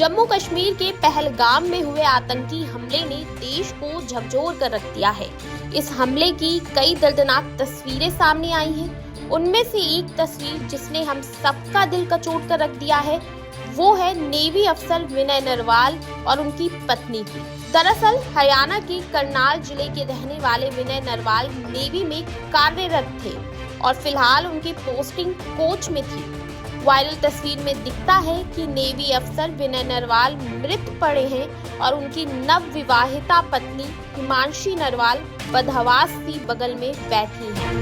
जम्मू कश्मीर के पहलगाम में हुए आतंकी हमले ने देश को झकझोर कर रख दिया है। इस हमले की कई दर्दनाक तस्वीरें सामने आई हैं। उनमें से एक तस्वीर जिसने हम सबका दिल कचोट कर रख दिया है, वो है नेवी अफसर विनय नरवाल और उनकी पत्नी की। दरअसल हरियाणा के करनाल जिले के रहने वाले विनय नरवाल नेवी में कार्यरत थे और फिलहाल उनकी पोस्टिंग कोच में थी। वायरल तस्वीर में दिखता है कि नेवी अफसर विनय नरवाल मृत पड़े हैं और उनकी नवविवाहिता पत्नी हिमांशी नरवाल बदहवास सी बगल में बैठी हैं।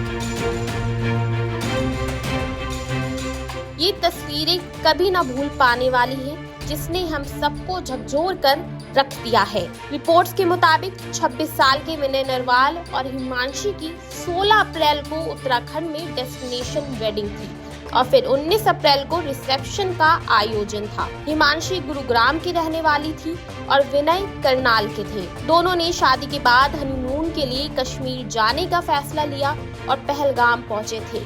ये तस्वीरें कभी न भूल पाने वाली हैं, जिसने हम सबको झकझोर कर रख दिया है। रिपोर्ट्स के मुताबिक 26 साल के विनय नरवाल और हिमांशी की 16 अप्रैल को उत्तराखंड में डेस्टिनेशन वेडिंग थी और फिर 19 अप्रैल को रिसेप्शन का आयोजन था। हिमांशी गुरुग्राम की रहने वाली थी और विनय करनाल के थे। दोनों ने शादी के बाद हनीमून के लिए कश्मीर जाने का फैसला लिया और पहलगाम पहुंचे थे,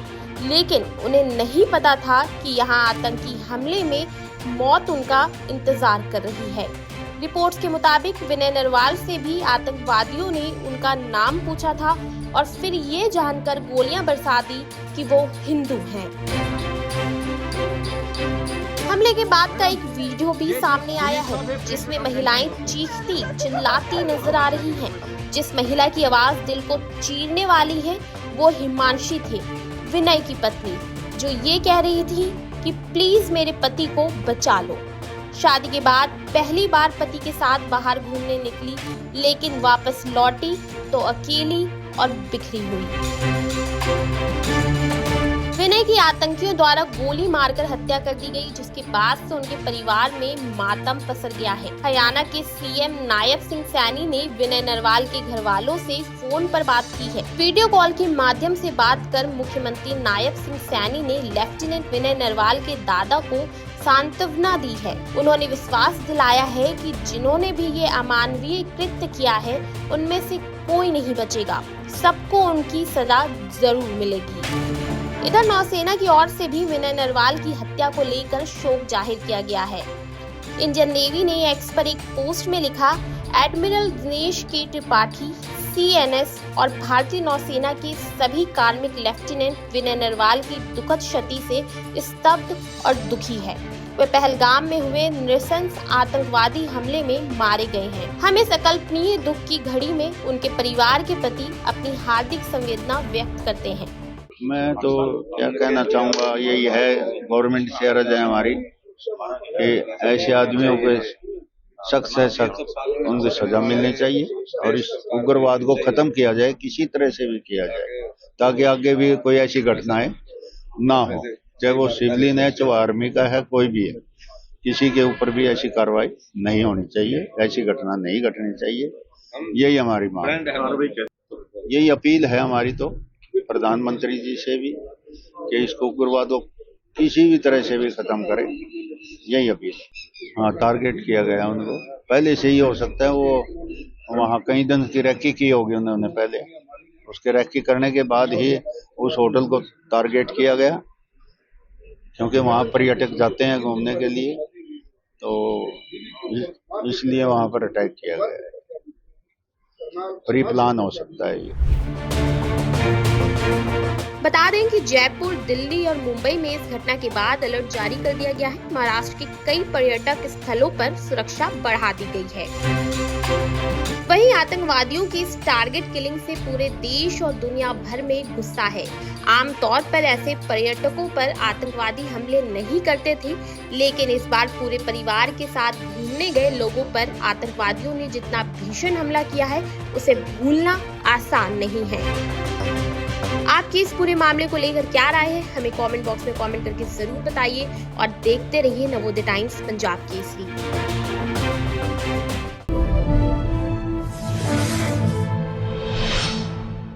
लेकिन उन्हें नहीं पता था कि यहाँ आतंकी हमले में मौत उनका इंतजार कर रही है। रिपोर्ट्स के मुताबिक विनय नरवाल से भी आतंकवादियों ने उनका नाम पूछा था और फिर ये जानकर गोलियां बरसा दी कि वो हिंदू हैं। हमले के बाद का एक वीडियो भी सामने आया है, जिसमें महिलाएं चीखती चिल्लाती नजर आ रही हैं। जिस महिला की आवाज दिल को चीरने वाली है, वो हिमांशी थी, विनय की पत्नी, जो ये कह रही थी कि प्लीज मेरे पति को बचा लो। शादी के बाद पहली बार पति के साथ बाहर घूमने निकली, लेकिन वापस लौटी तो अकेली और बिखरी हुई। विनय की आतंकियों द्वारा गोली मारकर हत्या कर दी गई, जिसके बाद से उनके परिवार में मातम पसर गया है। हरियाणा के सीएम नायब सिंह सैनी ने विनय नरवाल के घर वालों से फोन पर बात की है। वीडियो कॉल के माध्यम से बात कर मुख्यमंत्री नायब सिंह सैनी ने लेफ्टिनेंट विनय नरवाल के दादा को सांत्वना दी है। उन्होंने विश्वास दिलाया है कि जिन्होंने भी ये अमानवीय कृत्य किया है, उनमें से कोई नहीं बचेगा, सबको उनकी सजा जरूर मिलेगी। इधर नौसेना की ओर से भी विनय नरवाल की हत्या को लेकर शोक जाहिर किया गया है। इंडियन नेवी ने एक्स पर एक पोस्ट में लिखा, एडमिरल दिनेश के त्रिपाठी CNS और भारतीय नौसेना के सभी कार्मिक लेफ्टिनेंट विनय नरवाल की दुखद क्षति से स्तब्ध और दुखी है। वे पहलगाम में हुए नृशंस आतंकवादी हमले में मारे गए हैं। हम इस अकल्पनीय दुख की घड़ी में उनके परिवार के प्रति अपनी हार्दिक संवेदना व्यक्त करते हैं। मैं तो क्या कहना चाहूँगा, यही है गवर्नमेंट से अर्ज है हमारी कि ऐसे आदमियों पे सख्त से सख्त उनको सजा मिलनी चाहिए और इस उग्रवाद को खत्म किया जाए, किसी तरह से भी किया जाए, ताकि आगे भी कोई ऐसी घटनाएं ना हो, चाहे वो सिविलियन है, चाहे आर्मी का है, कोई भी है, किसी के ऊपर भी ऐसी कार्रवाई नहीं होनी चाहिए, ऐसी घटना नहीं घटनी चाहिए। यही हमारी मांग, यही अपील है हमारी तो प्रधानमंत्री जी से भी कि इसको उग्रवाद को किसी भी तरह से भी खत्म करें, यही अपील। हाँ, टारगेट किया गया उनको, पहले से ही हो सकता है वो वहाँ कई दिन की रैकी की होगी उन्होंने पहले, उसके रैकी करने के बाद ही उस होटल को टारगेट किया गया, क्योंकि वहाँ पर्यटक जाते हैं घूमने के लिए, तो इसलिए वहाँ पर अटैक किया गया है। प्री प्लान हो सकता है ये। बता दें कि जयपुर, दिल्ली और मुंबई में इस घटना के बाद अलर्ट जारी कर दिया गया है। महाराष्ट्र के कई पर्यटक स्थलों पर सुरक्षा बढ़ा दी गई है। वहीं आतंकवादियों की इस टारगेट किलिंग से पूरे देश और दुनिया भर में गुस्सा है। आमतौर पर ऐसे पर्यटकों पर आतंकवादी हमले नहीं करते थे, लेकिन इस बार पूरे परिवार के साथ घूमने गए लोगों पर आतंकवादियों ने जितना भीषण हमला किया है, उसे भूलना आसान नहीं है। आपकी इस पूरे मामले को लेकर क्या राय है, हमें कमेंट बॉक्स में कमेंट करके जरूर बताइए और देखते रहिए नवोदय टाइम्स पंजाब केसरी।